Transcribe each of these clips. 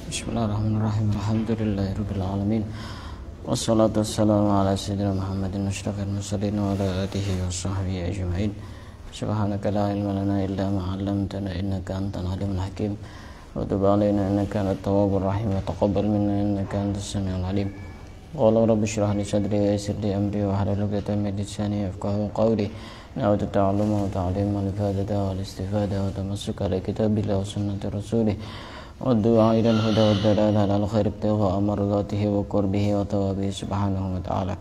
Bismillahirrahmanirrahim. Alhamdulillahirabbil alamin. Wassalatu wassalamu ala sayyidina Muhammadin asyrafil mursalin wa ala alihi washabbihi ajmain. Subhanaka la ilma lana illa ma 'allamtana innaka antal alimul hakim. Wa tub 'alaina innaka antat tawwabur rahim wa taqabbal minna innaka antas samiul alim. Qala rabbi shrah li sadri wa yassir li amri wa hlul 'uqdatam min lisani yafqahu qawli. Na'udzu ta'alluma wa ta'lima wal ifadata wal istifada wa tamassuka ala kitabillah wa sunnati rasulih. Wa-du'a ila al-huda wad-dalalah ala khair ibtigha amradatihi wa qurbihi wa tawabihi subhanahu wa ta'ala.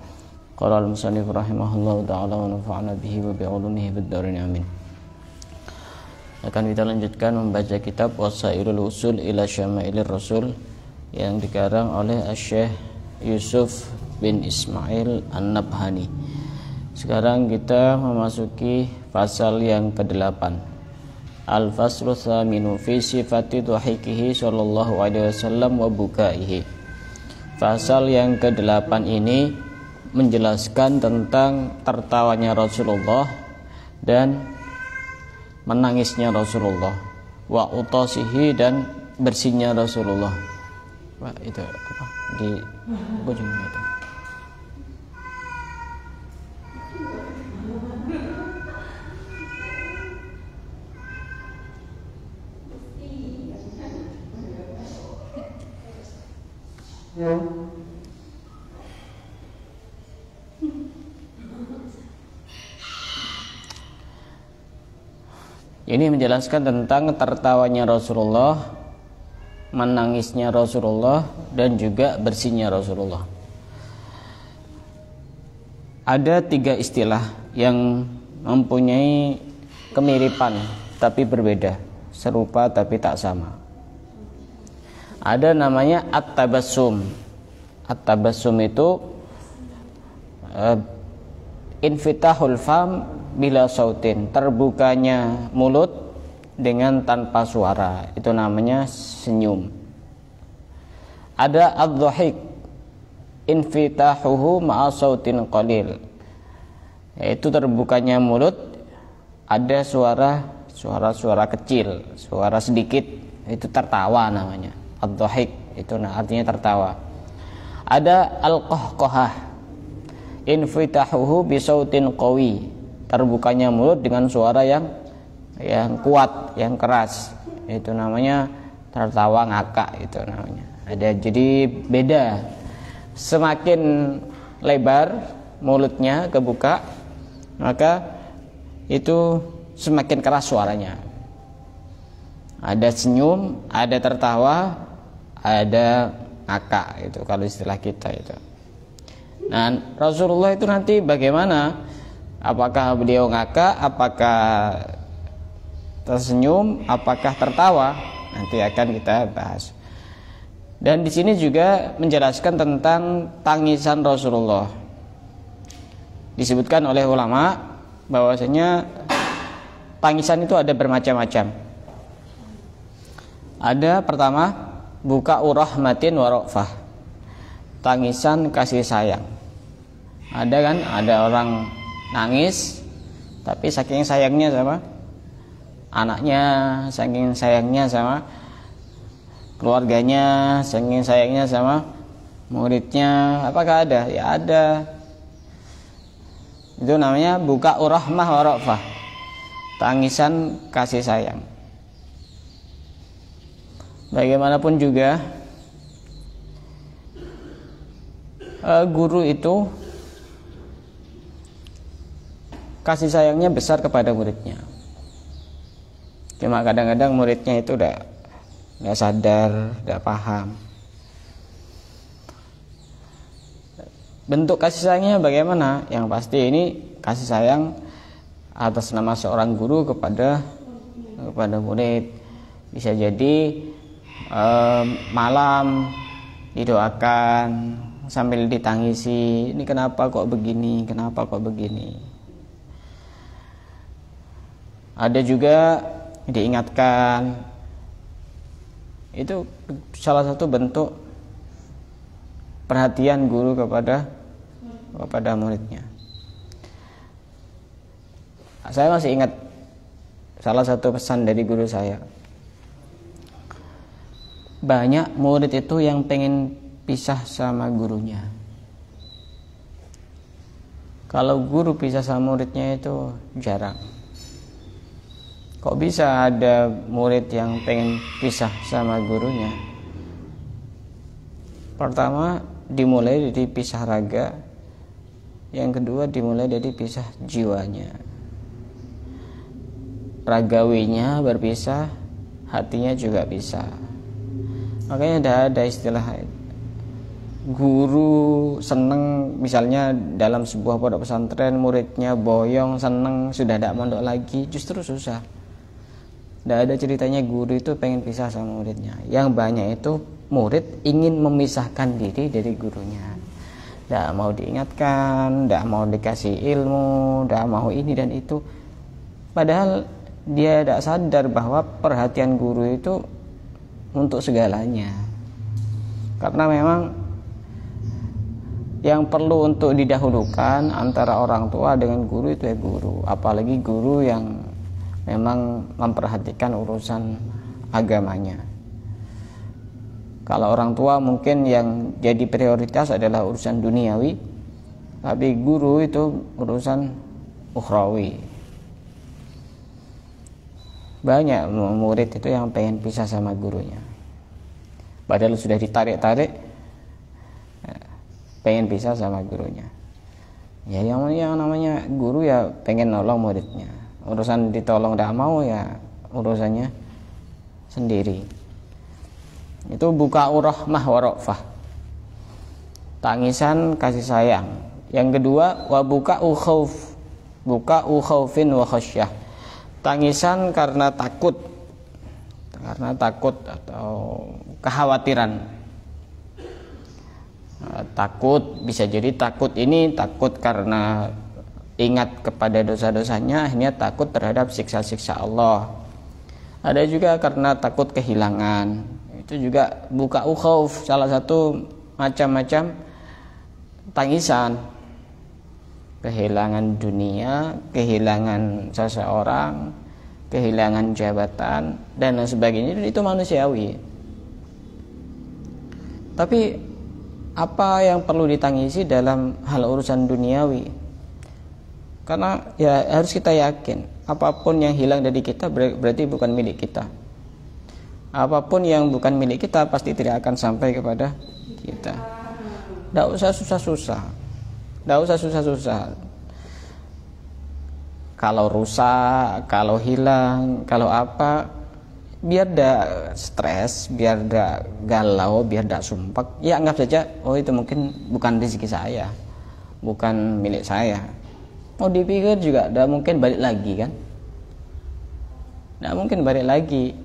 Qala al-musannif rahimahullahu ta'ala wa nafa'ana bihi wa bi'ulumihi bid-darin amin. Akan kita lanjutkan membaca kitab Wasailul Usul ila Syamailir Rasul yang dikarang oleh Syekh Yusuf bin Ismail An-Nabhani. Sekarang kita memasuki pasal yang ke-8. Al-faslu tsaminu fi sifati dhahikihi sallallahu alaihi wasallam wa bukaihi. Pasal yang ke-8 ini menjelaskan tentang tertawanya Rasulullah dan menangisnya Rasulullah, wa utasihi dan bersihnya Rasulullah. Pak, itu apa? Di ujungnya itu. Ini menjelaskan tentang tertawanya Rasulullah, menangisnya Rasulullah, dan juga bersihnya Rasulullah. Ada 3 istilah yang mempunyai kemiripan tapi berbeda, serupa tapi tak sama. Ada namanya at-tabassum. At-tabassum itu infitahul fam bila sautin, terbukanya mulut dengan tanpa suara, itu namanya senyum. Ada ad-dhahik, infitahuhu ma'a sautin qalil, yaitu terbukanya mulut ada suara kecil, suara sedikit, itu tertawa namanya. Ad-dhahik itu artinya tertawa. Ada al-qahqahah, infitahuhu bisautin qawi, terbukanya mulut dengan suara yang kuat, yang keras, itu namanya tertawa ngakak, itu namanya. Ada, jadi beda, semakin lebar mulutnya kebuka maka itu semakin keras suaranya. Ada senyum, ada tertawa, ada ngakak, itu kalau istilah kita itu. Nah, Rasulullah itu nanti bagaimana? Apakah beliau ngakak, apakah tersenyum, apakah tertawa? Nanti akan kita bahas. Dan di sini juga menjelaskan tentang tangisan Rasulullah. Disebutkan oleh ulama bahwasanya tangisan itu ada bermacam-macam. Ada pertama, buka urahmatin warofah, tangisan kasih sayang. Ada kan, ada orang nangis tapi saking sayangnya sama anaknya, saking sayangnya sama keluarganya, saking sayangnya sama muridnya. Apakah ada? Ya ada. Itu namanya buka urahmah warofah, tangisan kasih sayang. Bagaimanapun juga guru itu kasih sayangnya besar kepada muridnya. Cuma kadang-kadang muridnya itu udah sadar, udah paham. Bentuk kasih sayangnya bagaimana? Yang pasti ini kasih sayang atas nama seorang guru kepada murid. Bisa jadi malam didoakan sambil ditangisi, ini kenapa kok begini, kenapa kok begini. Ada juga diingatkan, itu salah satu bentuk perhatian guru kepada muridnya. Saya masih ingat salah satu pesan dari guru saya. banyak murid itu yang pengen pisah sama gurunya. Kalau guru pisah sama muridnya itu jarang. Kok bisa ada murid yang pengen pisah sama gurunya? Pertama, dimulai dari pisah raga. Yang kedua, dimulai dari pisah jiwanya. Ragawinya berpisah, hatinya juga pisah. Makanya ada istilah guru seneng, misalnya dalam sebuah pondok pesantren muridnya boyong, seneng, sudah tidak mondok lagi, justru susah. Tidak ada ceritanya guru itu pengen pisah sama muridnya. Yang banyak itu murid ingin memisahkan diri dari gurunya. Tidak mau diingatkan, tidak mau dikasih ilmu, tidak mau ini dan itu. Padahal dia tidak sadar bahwa perhatian guru itu untuk segalanya. Karena memang yang perlu untuk didahulukan antara orang tua dengan guru itu ya guru. Apalagi guru yang memang memperhatikan urusan agamanya. Kalau orang tua mungkin yang jadi prioritas adalah urusan duniawi, tapi guru itu urusan ukhrawi. Banyak murid itu yang pengen pisah sama gurunya, padahal sudah ditarik-tarik, pengen pisah sama gurunya. Ya yang namanya guru ya pengen nolong muridnya. Urusan ditolong tidak mau ya urusannya sendiri. Itu buka'ur rahmah wa ra'fah, tangisan kasih sayang. Yang kedua, wa buka'u khauf, buka'u khaufin wa khasyah, tangisan karena takut atau kekhawatiran. Takut bisa jadi takut ini takut karena ingat kepada dosa-dosanya, akhirnya takut terhadap siksa-siksa Allah. Ada juga karena takut kehilangan, itu juga buka'u khauf, salah satu macam-macam tangisan. Kehilangan dunia, kehilangan seseorang, kehilangan jabatan dan lain sebagainya, itu manusiawi. Tapi apa yang perlu ditangisi dalam hal urusan duniawi? Karena ya harus kita yakin apapun yang hilang dari kita berarti bukan milik kita. Apapun yang bukan milik kita pasti tidak akan sampai kepada kita. Tidak usah susah-susah. Tidak usah susah-susah. Kalau rusak, kalau hilang, kalau apa, biar tidak stres, biar tidak galau, biar tidak sumpek, ya anggap saja, oh itu mungkin bukan rezeki saya, bukan milik saya. Mau dipikir juga tidak mungkin balik lagi kan? Tidak mungkin balik lagi.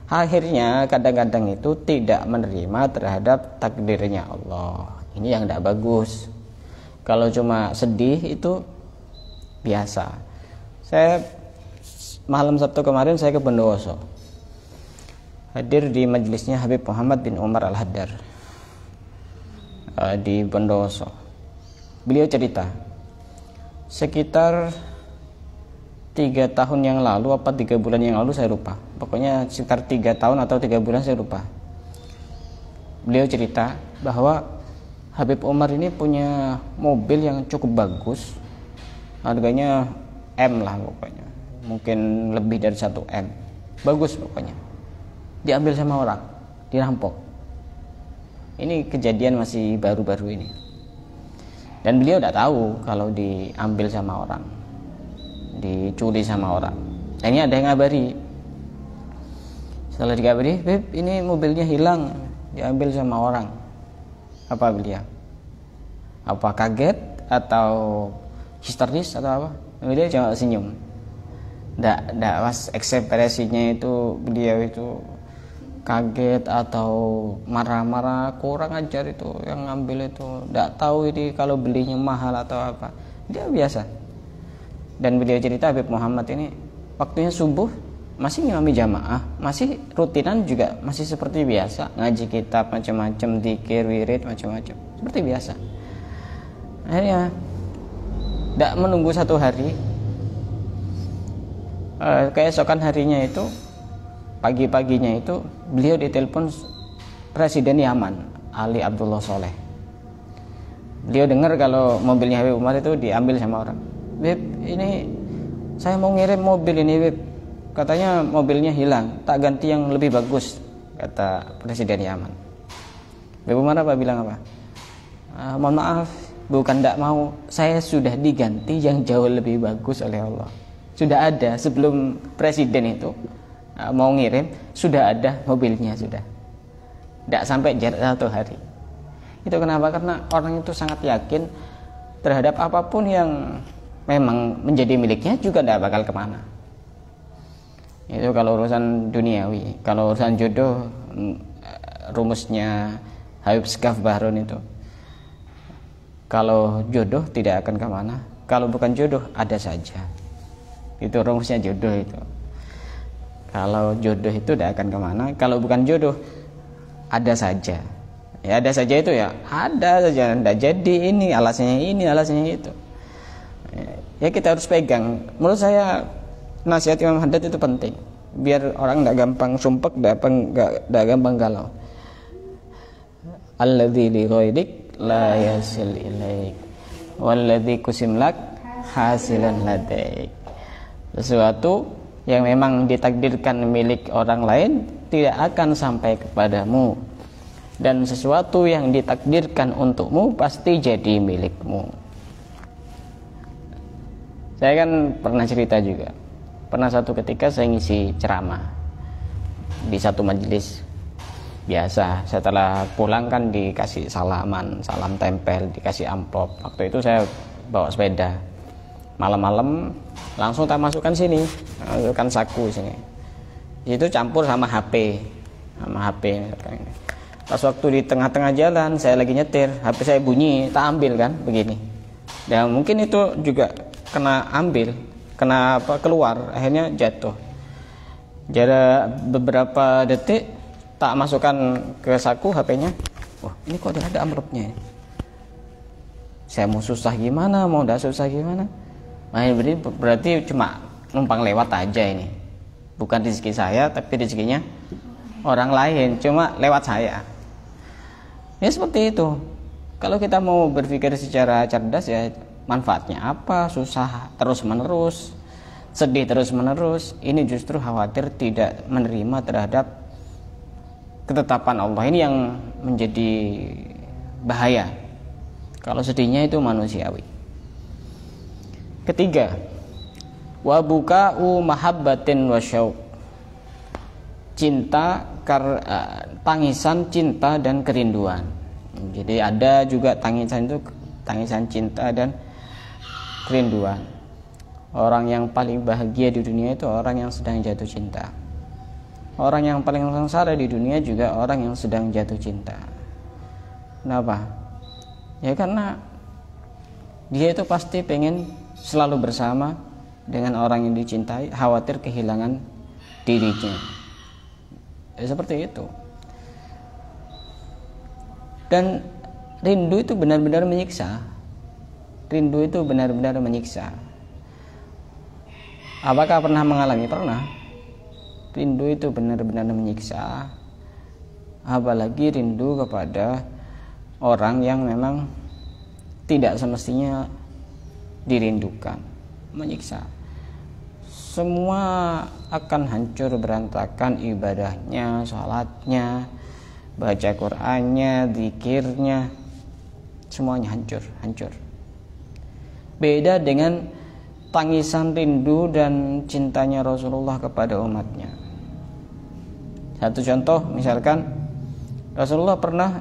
Akhirnya kadang-kadang itu tidak menerima terhadap takdirnya Allah. Ini yang tidak bagus. Kalau cuma sedih itu biasa. Saya malam Sabtu kemarin saya ke Bondowoso, hadir di majelisnya Habib Muhammad bin Umar Al-Haddar di Bondowoso. Beliau cerita sekitar 3 tahun yang lalu apa 3 bulan yang lalu saya lupa, pokoknya sekitar 3 tahun atau 3 bulan saya lupa. Beliau cerita bahwa Habib Umar ini punya mobil yang cukup bagus, harganya M lah pokoknya, mungkin lebih dari 1 M, bagus pokoknya. Diambil sama orang, dirampok. Ini kejadian masih baru-baru ini. Dan beliau tidak tahu kalau diambil sama orang, dicuri sama orang. Nah, ini ada yang ngabari. Setelah dikabari, Beb, ini mobilnya hilang, diambil sama orang. Apa beliau? Apa kaget atau histeris atau apa? Beliau cuma senyum. Nggak pas ekspresinya itu beliau itu kaget atau marah-marah, kurang ajar itu yang ngambil itu, nggak tahu ini kalau belinya mahal atau apa. Dia biasa. Dan beliau cerita Habib Muhammad ini waktunya subuh masih ngimami jamaah, masih rutinan juga masih seperti biasa, ngaji kitab macam-macam, zikir, wirid macam-macam, seperti biasa. Akhirnya tidak menunggu 1 hari, keesokan harinya itu pagi-paginya itu beliau ditelepon Presiden Yaman, Ali Abdullah Saleh. Beliau dengar kalau mobilnya Habib Umar itu diambil sama orang. Habib, ini saya mau ngirim mobil ini, Habib. Katanya mobilnya hilang, tak ganti yang lebih bagus, kata Presiden Yaman. Habib Umar bilang apa? Mohon maaf, bukan tidak mau, saya sudah diganti yang jauh lebih bagus oleh Allah. Sudah ada sebelum presiden itu mau ngirim, sudah ada mobilnya, sudah. Tidak sampai jarak 1 hari. Itu kenapa? Karena orang itu sangat yakin terhadap apapun yang memang menjadi miliknya juga tidak bakal kemana. Itu kalau urusan duniawi. Kalau urusan jodoh, rumusnya Habib Skaf Bahrun itu, kalau jodoh tidak akan kemana, kalau bukan jodoh ada saja. Itu rumusnya jodoh itu. Kalau jodoh itu tidak akan kemana, kalau bukan jodoh ada saja. Ya ada saja itu ya ada saja, tidak jadi ini alasannya itu. Ya kita harus pegang. Menurut saya nasihat Imam Haddad itu penting, biar orang tidak gampang sumpek, tidak gampang galau. Alladzi li ghairik la yasil ilaik walladzi kusim lak hasilan ladaik. Sesuatu yang memang ditakdirkan milik orang lain tidak akan sampai kepadamu, dan sesuatu yang ditakdirkan untukmu pasti jadi milikmu. Saya kan pernah cerita juga, pernah satu ketika saya ngisi ceramah di satu majelis biasa. Setelah pulang kan dikasih salaman, salam tempel, dikasih amplop. Waktu itu saya bawa sepeda, malam-malam langsung tak masukkan sini, masukkan saku sini. Itu campur sama HP. Pas waktu di tengah-tengah jalan saya lagi nyetir, HP saya bunyi, tak ambil kan begini. Dan mungkin itu juga kena ambil, kena keluar, akhirnya jatuh. Jarak beberapa detik tak masukkan ke saku HP-nya. Wah, ini kok ada amplopnya. Saya mau susah gimana, mau tidak susah gimana? Nah, berarti cuma numpang lewat aja ini. Bukan rezeki saya, tapi rezekinya orang lain, cuma lewat saya. Ya seperti itu. Kalau kita mau berpikir secara cerdas, ya manfaatnya apa? Susah terus menerus, sedih terus menerus, ini justru khawatir tidak menerima terhadap ketetapan Allah. Ini yang menjadi bahaya. Kalau sedihnya itu manusiawi. Ketiga, wa buka'u mahabbatin wa syauq. Tangisan cinta dan kerinduan. Jadi ada juga tangisan itu tangisan cinta dan kerinduan. Orang yang paling bahagia di dunia itu orang yang sedang jatuh cinta. Orang yang paling sengsara di dunia juga orang yang sedang jatuh cinta. Kenapa? Ya karena dia itu pasti pengen selalu bersama dengan orang yang dicintai, khawatir kehilangan dirinya. Ya, seperti itu. Dan rindu itu benar-benar menyiksa. Rindu itu benar-benar menyiksa. Apakah pernah mengalami? Pernah. Rindu itu benar-benar menyiksa. Apalagi rindu kepada orang yang memang tidak semestinya dirindukan, menyiksa. Semua akan hancur berantakan, ibadahnya, sholatnya, baca Qur'annya, zikirnya, semuanya hancur. Beda dengan tangisan rindu dan cintanya Rasulullah kepada umatnya. Satu contoh, misalkan Rasulullah pernah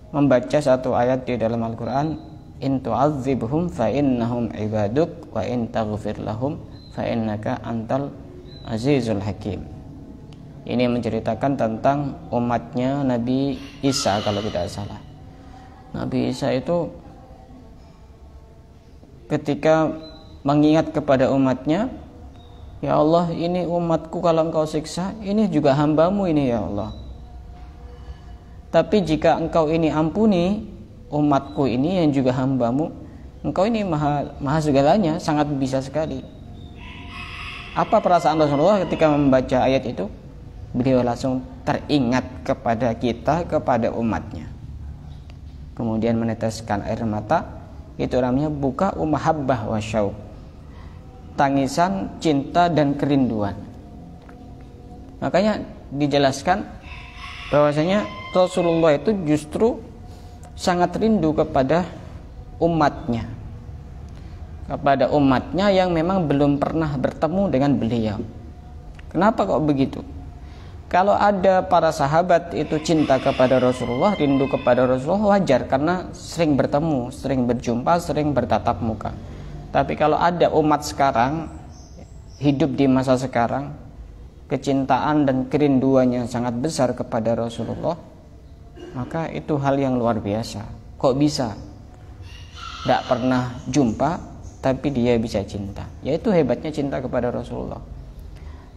membaca satu ayat di dalam Al-Quran, in tu'adzibhum fa innahum ibaduk wa in taghfir lahum fa innaka antal azizul hakim. Ini menceritakan tentang umatnya Nabi Isa kalau tidak salah. Nabi Isa itu ketika mengingat kepada umatnya, ya Allah, ini umatku kalau engkau siksa, ini juga hambamu ini ya Allah. Tapi jika engkau ini ampuni umatku ini yang juga hambamu, engkau ini maha segalanya, sangat bisa sekali. Apa perasaan Rasulullah ketika membaca ayat itu? beliau langsung teringat kepada kita, kepada umatnya. Kemudian meneteskan air mata. Itu namanya buka mahabbah wa syauq. Tangisan cinta dan kerinduan. Makanya dijelaskan bahwasanya Rasulullah itu justru sangat rindu kepada umatnya. Kepada umatnya yang memang belum pernah bertemu dengan beliau. Kenapa kok begitu? Kalau ada para sahabat itu cinta kepada Rasulullah, rindu kepada Rasulullah, wajar karena sering bertemu, sering berjumpa, sering bertatap muka. Tapi kalau ada umat sekarang hidup di masa sekarang, kecintaan dan kerinduannya sangat besar kepada Rasulullah, maka itu hal yang luar biasa. Kok bisa? Tidak pernah jumpa tapi dia bisa cinta. Yaitu hebatnya cinta kepada Rasulullah.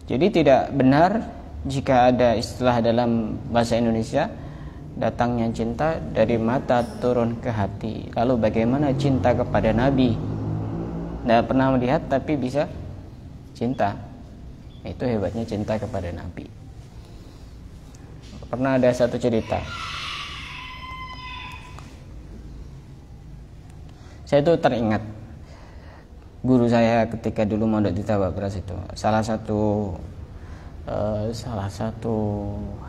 Jadi tidak benar jika ada istilah dalam bahasa Indonesia, datangnya cinta dari mata turun ke hati. Lalu bagaimana cinta kepada Nabi? Tidak pernah melihat tapi bisa cinta. Itu hebatnya cinta kepada Nabi. Pernah ada satu cerita. Saya itu teringat guru saya ketika dulu mondok di Tababras itu. Salah satu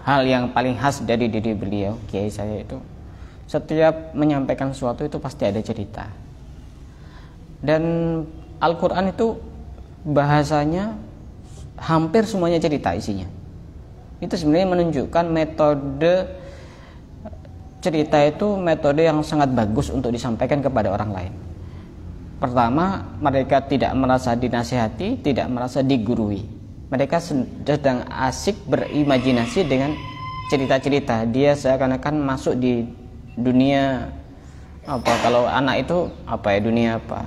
hal yang paling khas dari diri beliau, kiai saya itu, setiap menyampaikan sesuatu itu pasti ada cerita. Dan Al-Quran itu bahasanya hampir semuanya cerita isinya. Itu sebenarnya menunjukkan metode cerita itu metode yang sangat bagus untuk disampaikan kepada orang lain. Pertama, mereka tidak merasa dinasihati, tidak merasa digurui. Mereka sedang asik berimajinasi dengan cerita-cerita. Dia seakan-akan masuk di dunia apa? Kalau anak itu apa ya, dunia apa?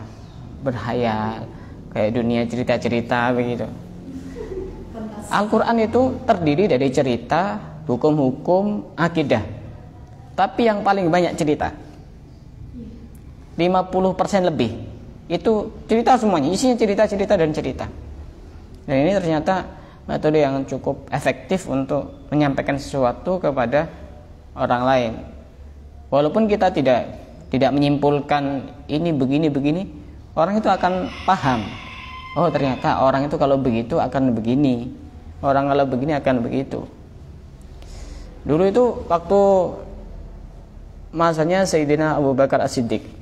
Berhayal, kayak dunia cerita-cerita begitu. Al-Quran itu terdiri dari cerita, hukum-hukum, akidah. Tapi yang paling banyak cerita, 50% lebih. Itu cerita semuanya, isinya cerita-cerita dan cerita. Dan ini ternyata metode yang cukup efektif untuk menyampaikan sesuatu kepada orang lain. Walaupun kita tidak menyimpulkan ini begini, orang itu akan paham. Oh, ternyata orang itu kalau begitu akan begini. Orang kalau begini akan begitu. Dulu itu waktu masanya Sayyidina Abu Bakar As-Siddiq.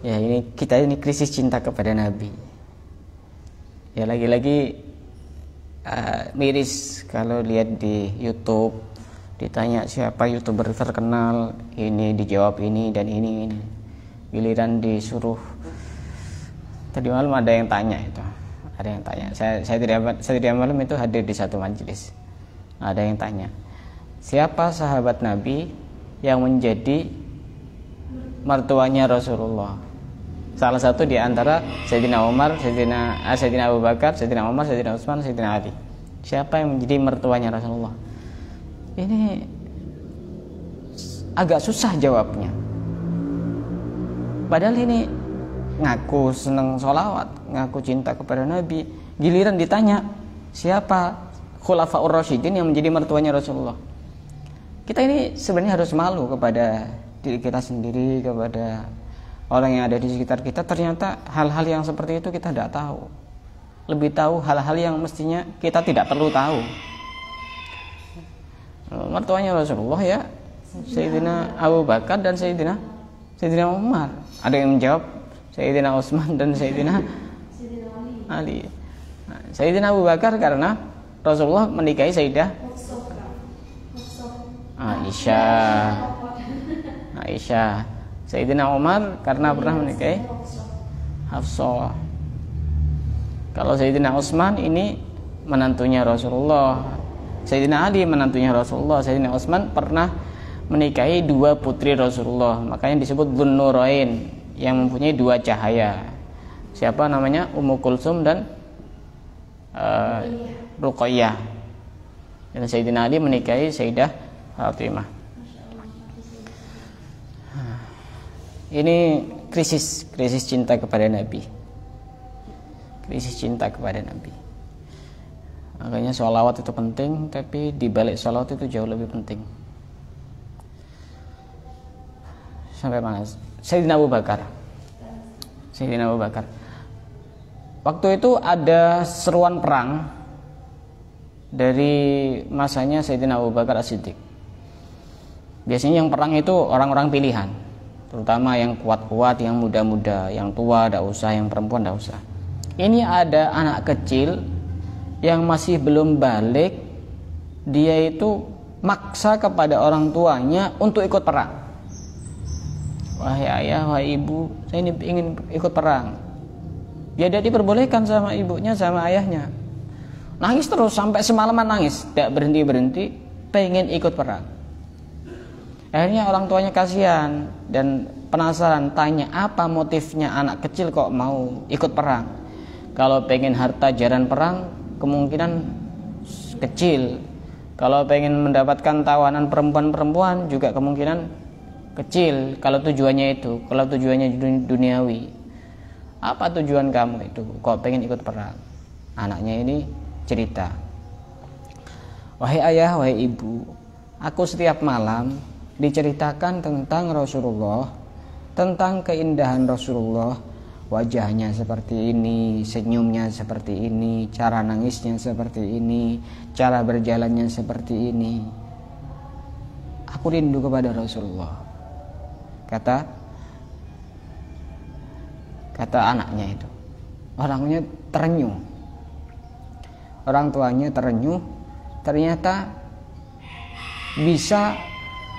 Ya, kita ini krisis cinta kepada Nabi. Ya, lagi-lagi miris kalau lihat di YouTube, ditanya siapa YouTuber terkenal, ini dijawab ini dan ini. Giliran disuruh, tadi malam ada yang tanya itu. Ada yang tanya. Saya tidak malam itu hadir di satu majelis. Ada yang tanya, siapa sahabat Nabi yang menjadi mertuanya Rasulullah? Salah satu di antara Sayyidina Umar, Sayyidina Abu Bakar, Sayyidina Umar, Sayyidina Utsman, Sayyidina Ali. Siapa yang menjadi mertuanya Rasulullah? Ini agak susah jawabnya. Padahal ini ngaku senang sholawat, ngaku cinta kepada Nabi. Giliran ditanya siapa Khulafaur Rasyidin yang menjadi mertuanya Rasulullah. Kita ini sebenarnya harus malu kepada diri kita sendiri, kepada orang yang ada di sekitar kita. Ternyata hal-hal yang seperti itu kita tidak tahu. Lebih tahu hal-hal yang mestinya kita tidak perlu tahu. Mertuanya Rasulullah ya Sayyidina Abu Bakar dan Sayyidina Umar. Ada yang menjawab Sayyidina Utsman dan Sayyidina Ali. Sayyidina Abu Bakar karena Rasulullah menikahi Sayyidah Aisyah. Sayyidina Umar karena pernah menikahi Hafsah. Kalau Sayyidina Utsman ini menantunya Rasulullah. Sayyidina Ali menantunya Rasulullah. Sayyidina Utsman pernah menikahi dua putri Rasulullah. Makanya disebut Dzun-Nurain, yang mempunyai dua cahaya. Siapa namanya? Ummu Kulsum dan Ruqayyah. Dan Sayyidina Ali menikahi Sayyidah Fatimah. Ini krisis cinta kepada Nabi. Krisis cinta kepada Nabi. Makanya sholawat itu penting, tapi di balik sholawat itu jauh lebih penting. Sampai mana? Sayyidina Abu Bakar. Waktu itu ada seruan perang dari masanya Sayyidina Abu Bakar As-Siddiq. Biasanya yang perang itu orang-orang pilihan, terutama yang kuat-kuat, yang muda-muda, yang tua tidak usah, yang perempuan tidak usah. Ini ada anak kecil yang masih belum balik, dia itu maksa kepada orang tuanya untuk ikut perang. Wahai ayah, wahai ibu, saya ini ingin ikut perang. Dia tidak diperbolehkan sama ibunya, sama ayahnya. Nangis terus sampai semalaman nangis, tidak berhenti-berhenti, pengen ikut perang. Akhirnya orang tuanya kasihan dan penasaran, tanya apa motifnya anak kecil kok mau ikut perang. Kalau pengen harta jaran perang kemungkinan kecil. Kalau pengen mendapatkan tawanan perempuan-perempuan juga kemungkinan kecil. Kalau tujuannya duniawi. Apa tujuan kamu itu kok pengen ikut perang? Anaknya ini cerita, wahai ayah, wahai ibu, aku setiap malam diceritakan tentang Rasulullah, tentang keindahan Rasulullah, wajahnya seperti ini, senyumnya seperti ini, cara nangisnya seperti ini, cara berjalannya seperti ini. Aku rindu kepada Rasulullah. Kata anaknya itu. Orangnya terenyuh. Orang tuanya terenyuh, ternyata bisa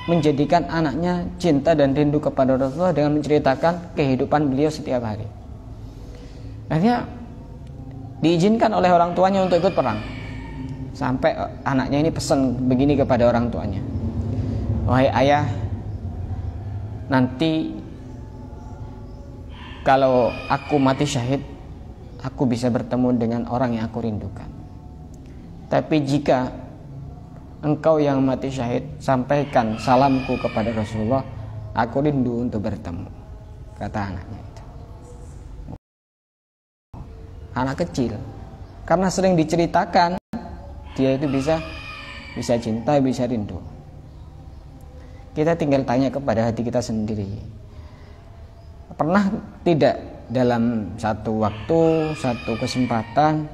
menjadikan anaknya cinta dan rindu kepada Rasulullah dengan menceritakan kehidupan beliau setiap hari. Akhirnya diizinkan oleh orang tuanya untuk ikut perang. Sampai anaknya ini pesan begini kepada orang tuanya, wahai ayah, nanti kalau aku mati syahid, aku bisa bertemu dengan orang yang aku rindukan. Tapi jika engkau yang mati syahid, sampaikan salamku kepada Rasulullah, aku rindu untuk bertemu, kata anaknya itu. Anak kecil, karena sering diceritakan, dia itu bisa cinta, bisa rindu. Kita tinggal tanya kepada hati kita sendiri, pernah tidak dalam satu waktu, satu kesempatan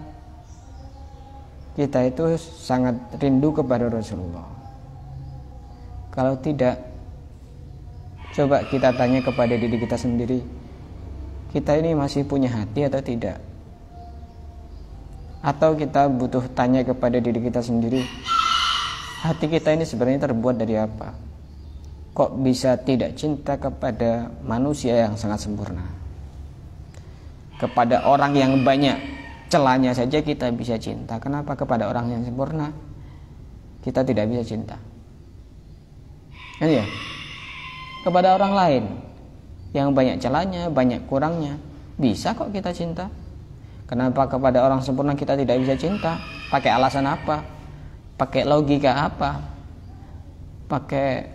kita itu sangat rindu kepada Rasulullah? Kalau tidak, coba kita tanya kepada diri kita sendiri, kita ini masih punya hati atau tidak? Atau kita butuh tanya kepada diri kita sendiri, hati kita ini sebenarnya terbuat dari apa? Kok bisa tidak cinta kepada manusia yang sangat sempurna? Kepada orang yang banyak celahnya saja kita bisa cinta. Kenapa kepada orang yang sempurna kita tidak bisa cinta? Kan ya? Kepada orang lain yang banyak celahnya, banyak kurangnya, bisa kok kita cinta. Kenapa kepada orang sempurna kita tidak bisa cinta? Pakai alasan apa? Pakai logika apa? Pakai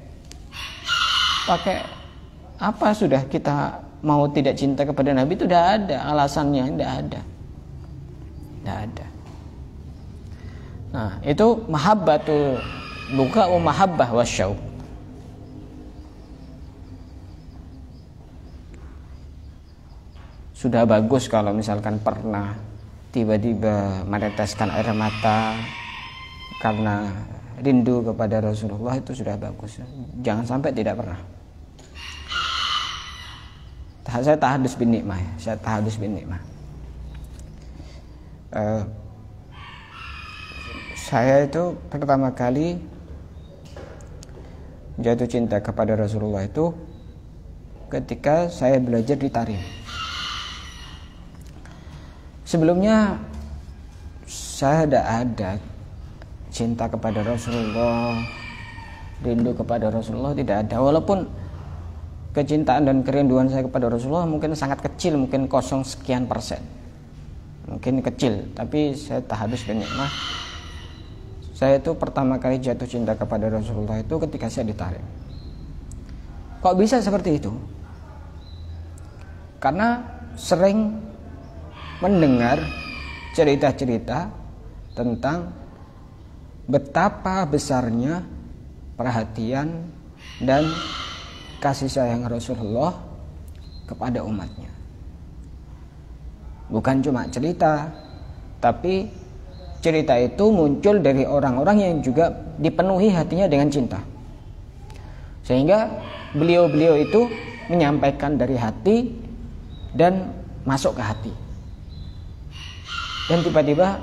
apa sudah kita mau tidak cinta kepada Nabi? Itu tidak ada alasannya, tidak ada. Nah, itu mahabbatul buka wa mahabbah wasyauq. Sudah bagus kalau misalkan pernah tiba-tiba meneteskan air mata karena rindu kepada Rasulullah, itu sudah bagus. Jangan sampai tidak pernah. Saya tahadus bin nikmah. Saya itu pertama kali jatuh cinta kepada Rasulullah itu ketika saya belajar di Tarim. Sebelumnya saya tidak ada cinta kepada Rasulullah, rindu kepada Rasulullah, tidak ada. Walaupun kecintaan dan kerinduan saya kepada Rasulullah mungkin sangat kecil, mungkin 0 sekian persen, mungkin kecil, tapi saya tahadus bin nikmah. Saya itu pertama kali jatuh cinta kepada Rasulullah itu ketika saya di Tarim. Kok bisa seperti itu? Karena sering mendengar cerita-cerita tentang betapa besarnya perhatian dan kasih sayang Rasulullah kepada umatnya. Bukan cuma cerita, tapi cerita itu muncul dari orang-orang yang juga dipenuhi hatinya dengan cinta. Sehingga beliau-beliau itu menyampaikan dari hati dan masuk ke hati. Dan tiba-tiba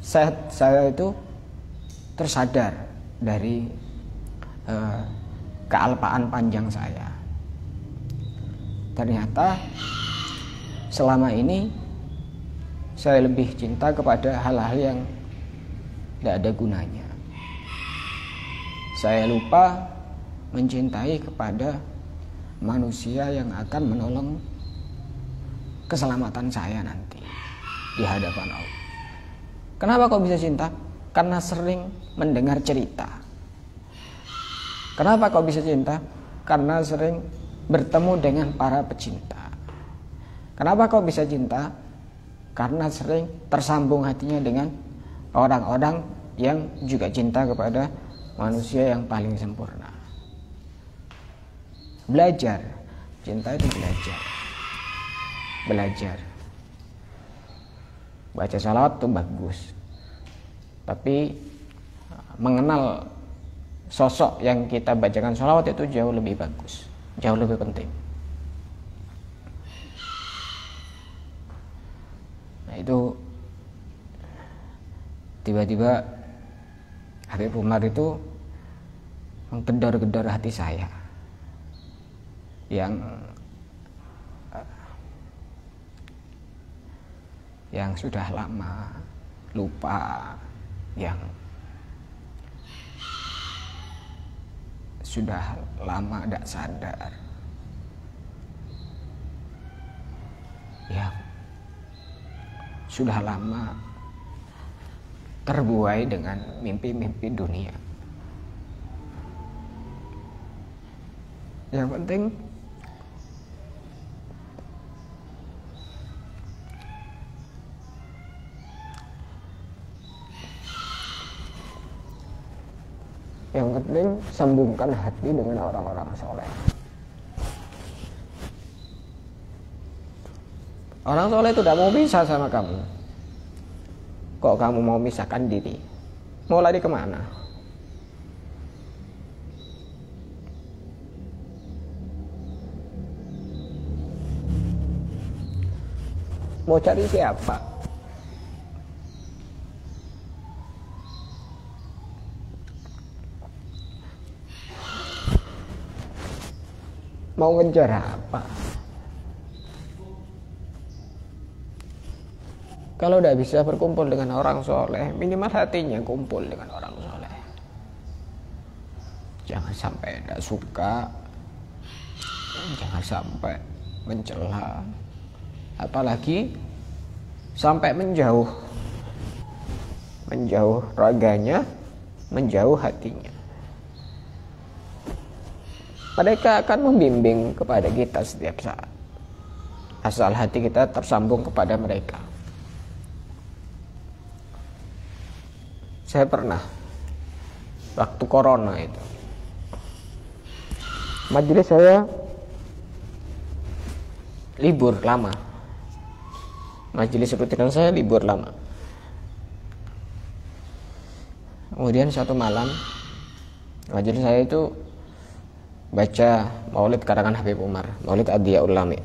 saya itu tersadar dari kealpaan panjang saya. Ternyata selama ini saya lebih cinta kepada hal-hal yang tidak ada gunanya. Saya lupa mencintai kepada manusia yang akan menolong keselamatan saya nanti di hadapan Allah. Kenapa kok bisa cinta? Karena sering mendengar cerita. Kenapa kok bisa cinta? Karena sering bertemu dengan para pecinta. Kenapa kok bisa cinta? Karena sering tersambung hatinya dengan orang-orang yang juga cinta kepada manusia yang paling sempurna. Belajar, cinta itu belajar. Baca salawat itu bagus, tapi mengenal sosok yang kita bacakan salawat itu jauh lebih bagus, jauh lebih penting. Nah itu tiba-tiba Habib Umar itu menggedor-gedor hati saya yang sudah lama lupa, yang sudah lama tidak sadar, yang sudah lama terbuai dengan mimpi-mimpi dunia. Yang penting sambungkan hati dengan orang-orang soleh. Orang soleh itu tidak mau pisah sama kamu. Kok kamu mau misahkan diri? Mau lari kemana? Mau cari siapa? Mau ngejar apa? Kalau tidak bisa berkumpul dengan orang soleh, minimal hatinya kumpul dengan orang soleh. Jangan sampai tidak suka, jangan sampai mencela, apalagi sampai menjauh raganya, menjauh hatinya. Mereka akan membimbing kepada kita setiap saat, asal hati kita tersambung kepada mereka. Saya pernah waktu corona itu, majelis saya libur lama, majelis rutinan saya libur lama. Kemudian satu malam majelis saya itu baca maulid karangan Habib Umar, maulid Adiyaul Lami.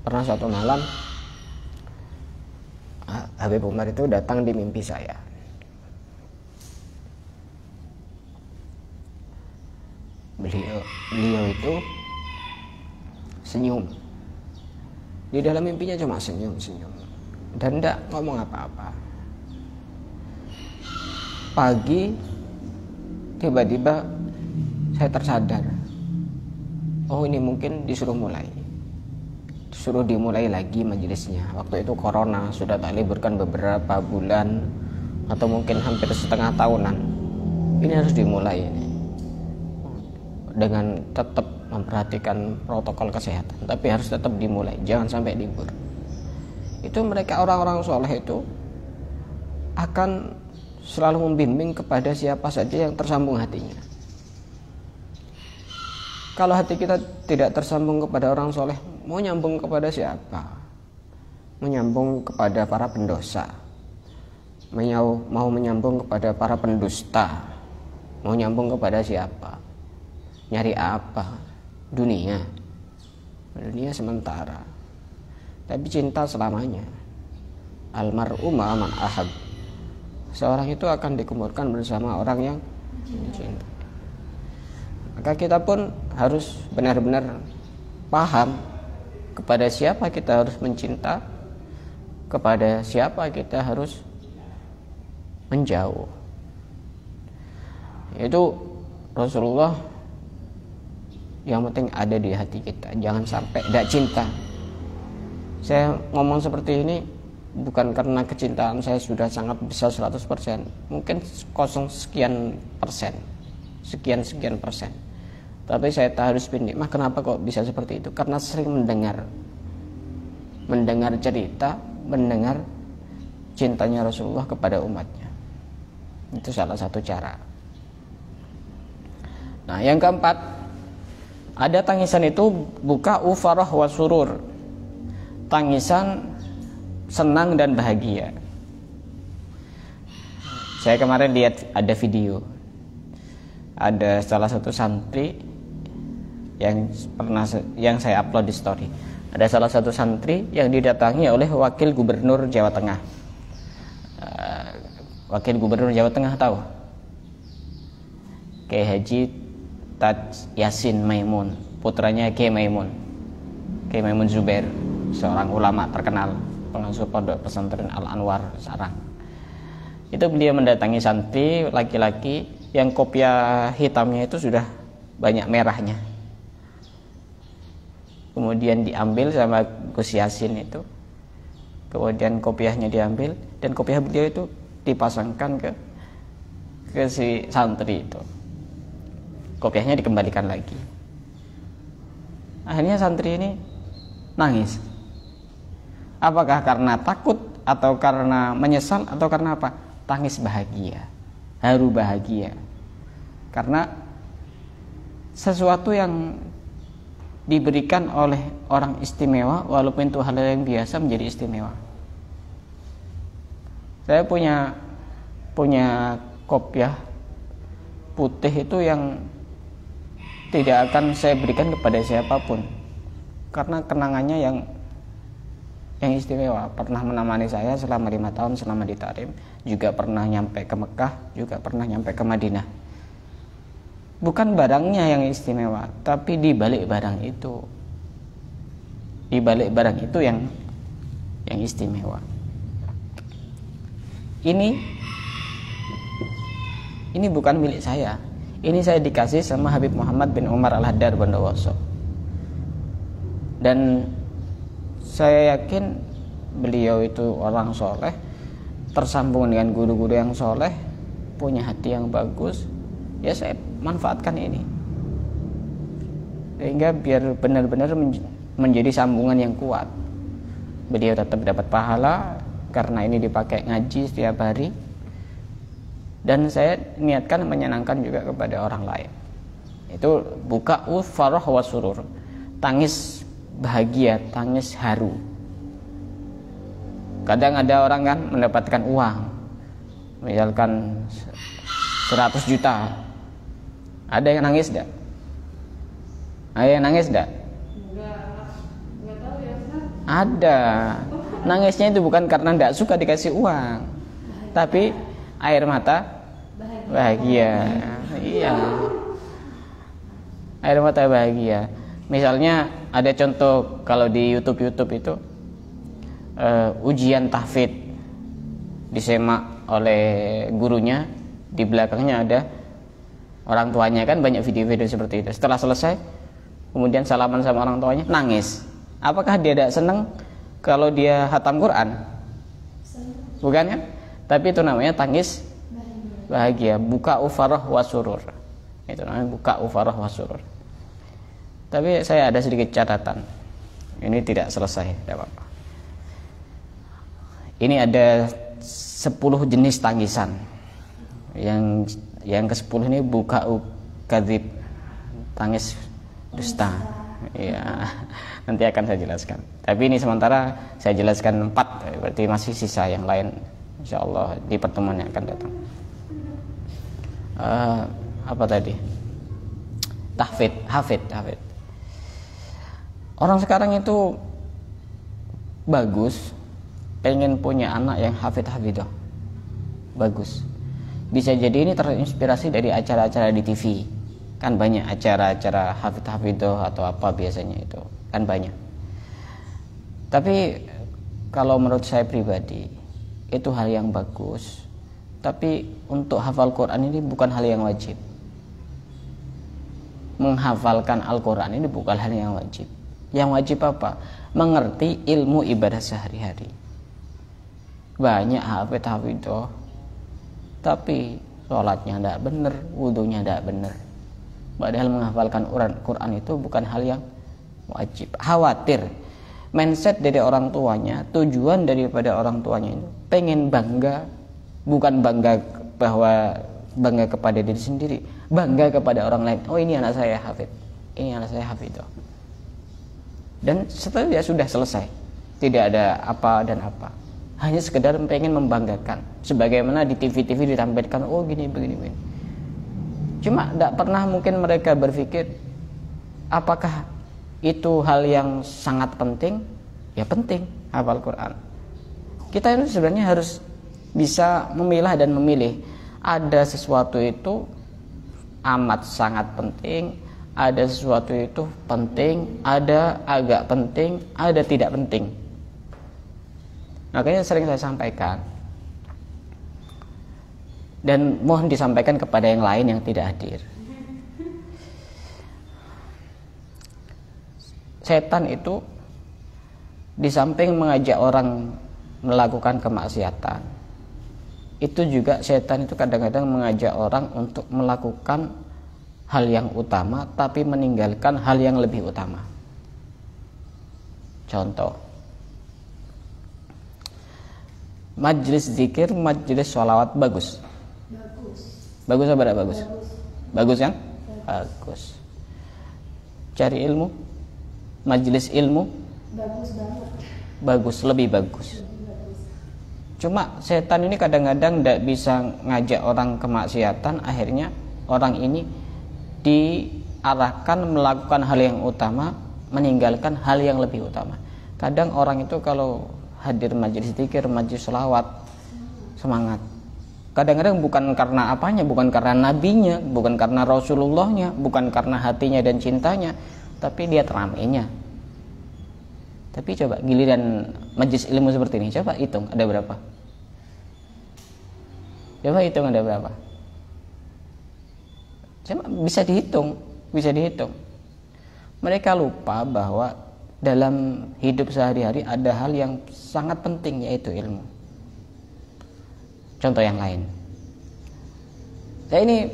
Pernah satu malam Habib Umar itu datang di mimpi saya. Beliau itu senyum. Di dalam mimpinya cuma senyum dan tidak ngomong apa-apa. Pagi tiba-tiba saya tersadar, oh ini mungkin disuruh dimulai lagi majelisnya. Waktu itu corona, sudah tak liburkan beberapa bulan atau mungkin hampir setengah tahunan. Ini harus dimulai ini, dengan tetap memperhatikan protokol kesehatan, tapi harus tetap dimulai, jangan sampai libur. itu mereka orang-orang soleh itu akan selalu membimbing kepada siapa saja yang tersambung hatinya. Kalau hati kita tidak tersambung kepada orang soleh, mau nyambung kepada siapa? Mau nyambung kepada para pendosa, mau menyambung kepada para pendusta, mau nyambung kepada siapa? Nyari apa? Dunia sementara, tapi cinta selamanya. Almar'u ma'a man ahab. Seorang itu akan dikumpulkan bersama orang yang dicintai. Maka kita pun harus benar-benar paham kepada siapa kita harus mencinta, kepada siapa kita harus menjauh. Itu Rasulullah yang penting ada di hati kita, jangan sampai tidak cinta. Saya ngomong seperti ini bukan karena kecintaan saya sudah sangat besar 100%, mungkin 0 sekian persen. Tapi saya harus bin nikmah. Kenapa kok bisa seperti itu? Karena sering mendengar cerita, mendengar cintanya Rasulullah kepada umatnya. Itu salah satu cara. Nah, yang keempat, ada tangisan itu buka ufarah wa surur. Tangisan senang dan bahagia. Saya kemarin lihat ada video, ada salah satu santri yang saya upload di story. Ada salah satu santri yang didatangi oleh wakil gubernur Jawa Tengah. Wakil gubernur Jawa Tengah tahu? Kiai Haji Taj Yasin Maimun, putranya Kiai Maimun Zubair, seorang ulama terkenal, pengasuh pondok pesantren Al Anwar Sarang. Itu beliau mendatangi santri laki-laki yang kopiah hitamnya itu sudah banyak merahnya. Kemudian diambil sama Gus Yasin itu. Kemudian kopiahnya diambil dan kopiah beliau itu dipasangkan ke si santri itu. Kopiahnya dikembalikan lagi. Akhirnya santri ini nangis. Apakah karena takut atau karena menyesal atau karena apa? Tangis bahagia, haru bahagia. Karena sesuatu yang diberikan oleh orang istimewa, walaupun itu hal yang biasa, menjadi istimewa. Saya punya kopiah putih itu yang tidak akan saya berikan kepada siapapun, karena kenangannya yang istimewa. Pernah menemani saya selama 5 tahun selama di Tarim, juga pernah nyampe ke Mekah, juga pernah nyampe ke Madinah. Bukan barangnya yang istimewa, tapi di balik barang itu, yang istimewa. Ini bukan milik saya. Ini saya dikasih sama Habib Muhammad bin Umar Al-Haddad Bondowoso. Dan saya yakin beliau itu orang soleh, tersambung dengan guru-guru yang soleh, punya hati yang bagus. Ya saya manfaatkan ini sehingga biar benar-benar menjadi sambungan yang kuat. Beliau tetap dapat pahala karena ini dipakai ngaji setiap hari, dan saya niatkan menyenangkan juga kepada orang lain. Itu buka farah wa surur, tangis bahagia, tangis haru. Kadang ada orang kan mendapatkan uang, misalkan 100 juta. Ada yang nangis enggak? Enggak tahu ya, Ustaz. Ada. Nangisnya itu bukan karena enggak suka dikasih uang, tapi air mata bahagia. Iya. Air mata bahagia. Misalnya ada contoh kalau di YouTube itu ujian tahfidz disemak oleh gurunya, di belakangnya ada orang tuanya, kan banyak video-video seperti itu. Setelah selesai kemudian salaman sama orang tuanya, nangis. Apakah dia tidak senang kalau dia khatam Quran? Bukan kan? Tapi itu namanya tangis bahagia, buka ufarah wa surur. Itu namanya buka ufarah wa surur. Tapi saya ada sedikit catatan. Ini tidak selesai, tidak apa-apa. ini ada 10 jenis tangisan. Yang ke-10 ini buka'u kadzib, tangis dusta. Ya, nanti akan saya jelaskan. Tapi ini sementara saya jelaskan 4, berarti masih sisa yang lain insyaallah di pertemuan yang akan datang. Apa tadi? Hafid. Orang sekarang itu bagus pengen punya anak yang hafidah. Bagus. Bisa jadi ini terinspirasi dari acara-acara di TV. Kan banyak acara-acara hafidah atau apa biasanya itu. Kan banyak. Tapi kalau menurut saya pribadi itu hal yang bagus. Tapi untuk hafal Quran ini bukan hal yang wajib. Menghafalkan Al-Quran ini bukan hal yang wajib. Yang wajib apa? Mengerti ilmu ibadah sehari-hari. Banyak hafidah tapi sholatnya tidak benar, wudunya tidak benar. Padahal menghafalkan Quran itu bukan hal yang wajib. Khawatir mindset dari orang tuanya, tujuan daripada orang tuanya itu pengen bangga, bukan bangga bahwa bangga kepada diri sendiri, bangga kepada orang lain. Oh, ini anak saya hafid, ini anak saya hafidah. Dan setelah dia sudah selesai, tidak ada apa dan apa, hanya sekedar pengen membanggakan, sebagaimana di TV-TV ditampilkan, oh gini begini. Cuma tidak pernah mungkin mereka berpikir apakah itu hal yang sangat penting. Ya penting hafal Quran. Kita ini sebenarnya harus bisa memilah dan memilih. Ada sesuatu itu amat sangat penting, ada sesuatu itu penting, ada agak penting, ada tidak penting. Makanya sering saya sampaikan dan mohon disampaikan kepada yang lain yang tidak hadir. Setan itu di samping mengajak orang melakukan kemaksiatan, itu juga setan itu kadang-kadang mengajak orang untuk melakukan hal yang utama tapi meninggalkan hal yang lebih utama. Contoh, majelis zikir, majelis sholawat bagus. Bagus apa tidak bagus? Bagus kan? Bagus. Cari ilmu, majelis ilmu, bagus banget. Bagus, lebih bagus. Cuma setan ini kadang-kadang tidak bisa ngajak orang kemaksiatan, akhirnya orang ini diarahkan melakukan hal yang utama, meninggalkan hal yang lebih utama. Kadang orang itu kalau hadir majelis zikir, majelis sholawat, semangat. Kadang-kadang bukan karena apanya, bukan karena nabinya, bukan karena Rasulullahnya, bukan karena hatinya dan cintanya, tapi dia ramainya. Tapi coba giliran majelis ilmu seperti ini, coba hitung ada berapa? Coba hitung ada berapa? Coba bisa dihitung. Mereka lupa bahwa dalam hidup sehari-hari ada hal yang sangat penting, yaitu ilmu. Contoh yang lain, saya ini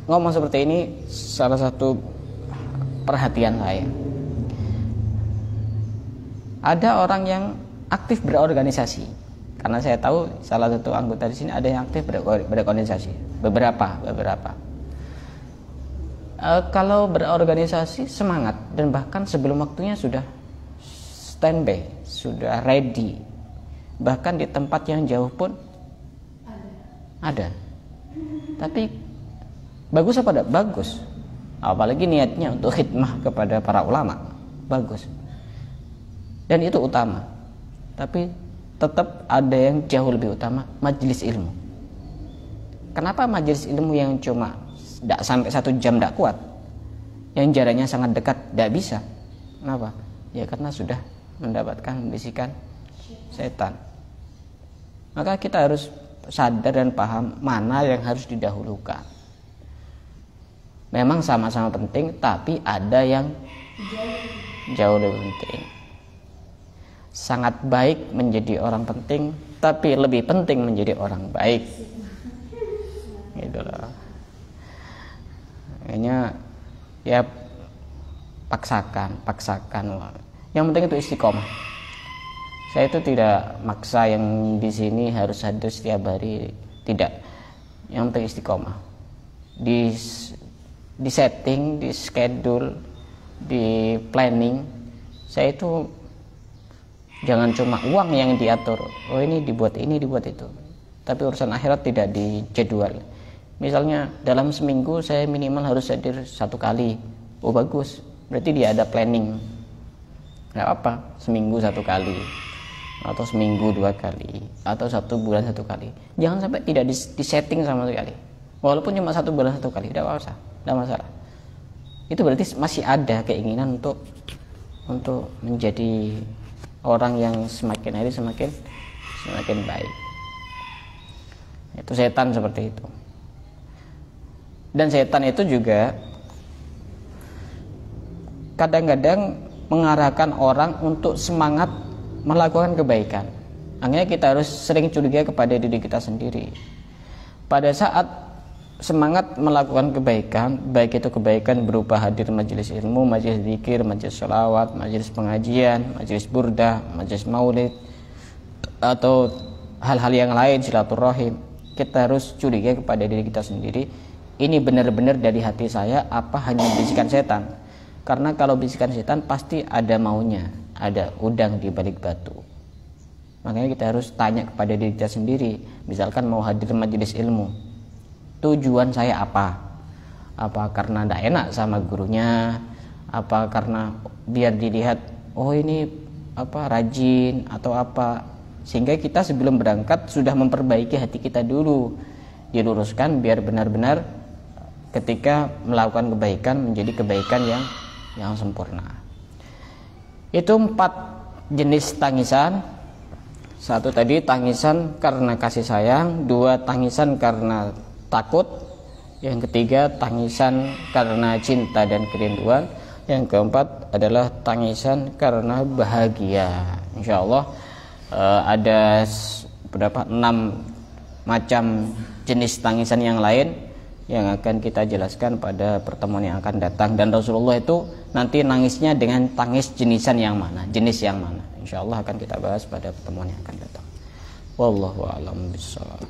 ngomong seperti ini salah satu perhatian saya. Ada orang yang aktif berorganisasi, karena saya tahu salah satu anggota di sini ada yang aktif berorganisasi, beberapa. Kalau berorganisasi semangat dan bahkan sebelum waktunya sudah standby, sudah ready, bahkan di tempat yang jauh pun ada. Tapi bagus apa tidak? Bagus. Apalagi niatnya untuk khidmah kepada para ulama, bagus. Dan itu utama. Tapi tetap ada yang jauh lebih utama, majelis ilmu. Kenapa majelis ilmu yang cuma tidak sampai 1 jam tidak kuat, yang jaraknya sangat dekat tidak bisa? Kenapa? Ya karena sudah mendapatkan bisikan setan. Maka kita harus sadar dan paham mana yang harus didahulukan. Memang sama-sama penting, tapi ada yang jauh lebih penting. Sangat baik menjadi orang penting, tapi lebih penting menjadi orang baik. Itulah. Kayaknya ya paksakan. Yang penting itu istiqomah. Saya itu tidak maksa yang di sini harus hadir setiap hari, tidak. Yang penting istiqomah. Di setting, di schedule, di planning. Saya itu jangan cuma uang yang diatur. Oh ini dibuat itu. Tapi urusan akhirat tidak dijadwal. Misalnya dalam seminggu saya minimal harus hadir 1 kali. Oh bagus, berarti dia ada planning. Nggak apa, seminggu 1 kali, atau seminggu 2 kali, atau 1 bulan 1 kali. Jangan sampai tidak disetting sama sekali. Walaupun cuma 1 bulan 1 kali, tidak masalah. Itu berarti masih ada keinginan untuk menjadi orang yang semakin hari semakin baik. Itu setan seperti itu. Dan setan itu juga kadang-kadang mengarahkan orang untuk semangat melakukan kebaikan. Akhirnya kita harus sering curiga kepada diri kita sendiri. Pada saat semangat melakukan kebaikan, baik itu kebaikan berupa hadir majelis ilmu, majelis zikir, majelis sholawat, majelis pengajian, majelis burdah, majelis maulid, atau hal-hal yang lain, silaturahim, kita harus curiga kepada diri kita sendiri. Ini benar-benar dari hati saya apa hanya bisikan setan? Karena kalau bisikan setan pasti ada maunya, ada udang di balik batu. Makanya kita harus tanya kepada diri kita sendiri. Misalkan mau hadir majelis ilmu, tujuan saya apa? Apa karena tidak enak sama gurunya? Apa karena biar dilihat, oh ini rajin atau apa? Sehingga kita sebelum berangkat sudah memperbaiki hati kita dulu, diluruskan biar benar-benar ketika melakukan kebaikan menjadi kebaikan yang sempurna. Itu 4 jenis tangisan. 1 tadi tangisan karena kasih sayang, 2 tangisan karena takut, yang ketiga tangisan karena cinta dan kerinduan, yang keempat adalah tangisan karena bahagia. Insyaallah ada 6 macam jenis tangisan yang lain yang akan kita jelaskan pada pertemuan yang akan datang. Dan Rasulullah itu nanti nangisnya dengan tangis jenis yang mana. Insyaallah akan kita bahas pada pertemuan yang akan datang. Wallahu a'lam bishawab.